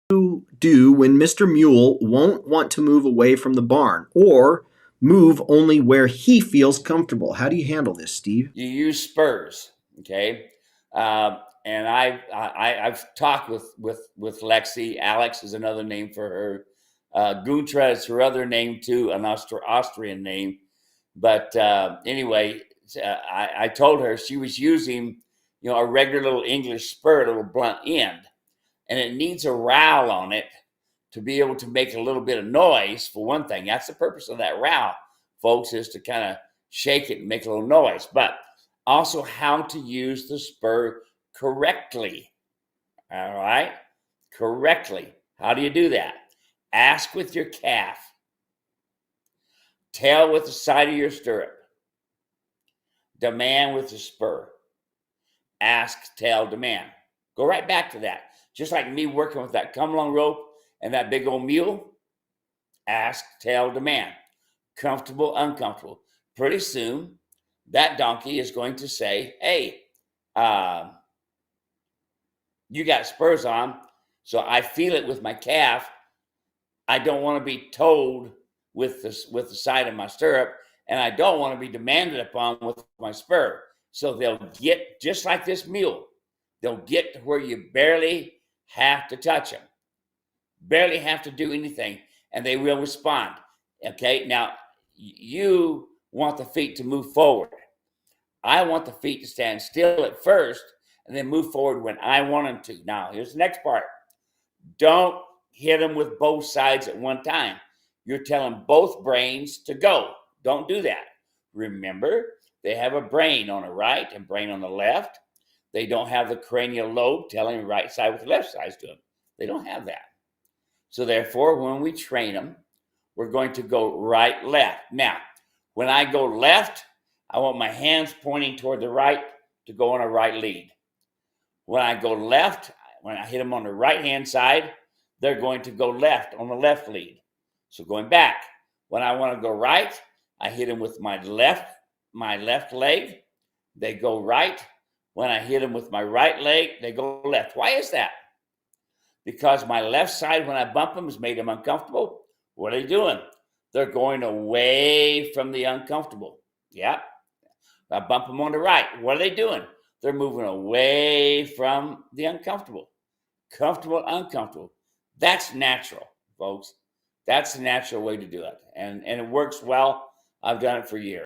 do when Mr. Mule won't want to move away from the barn or move only where he feels comfortable? How do you handle this, Steve? You use spurs, okay? And I've talked with Lexi. Alex is another name for her. Guntra is her other name too, an Austrian name. But anyway, I told her she was using, a regular little English spur, a little blunt end, and it needs a rowel on it to be able to make a little bit of noise. For one thing, that's the purpose of that rowel, folks, is to kind of shake it and make a little noise. But also how to use the spur correctly. All right, correctly. How do you do that? Ask with your calf. Tail with the side of your stirrup. Demand with the spur. Ask, tell, demand. Go right back to that. Just like me working with that come along rope and that big old mule. Ask, tell, demand. Comfortable, uncomfortable. Pretty soon, that donkey is going to say, hey, you got spurs on, so I feel it with my calf. I don't want to be told with the side of my stirrup, and I don't want to be demanded upon with my spur. So they'll get, just like this mule, they'll get to where you barely have to touch them, barely have to do anything, and they will respond. Okay, now you want the feet to move forward. I want the feet to stand still at first and then move forward when I want them to. Now, here's the next part. Don't hit them with both sides at one time. You're telling both brains to go. Don't do that. Remember, they have a brain on the right and brain on the left. They don't have the cranial lobe telling the right side what the left side's doing. They don't have that. So therefore, when we train them, we're going to go right, left. Now, when I go left, I want my hands pointing toward the right to go on a right lead. When I go left, when I hit them on the right-hand side, they're going to go left on the left lead. So going back, when I want to go right, I hit them with my left leg. They go right. When I hit them with my right leg, they go left. Why is that? Because my left side, when I bump them, has made them uncomfortable. What are they doing? They're going away from the uncomfortable. Yeah. I bump them on the right. What are they doing? They're moving away from the uncomfortable. Comfortable, uncomfortable. That's natural, folks. That's the natural way to do it. And it works well. I've done it for years.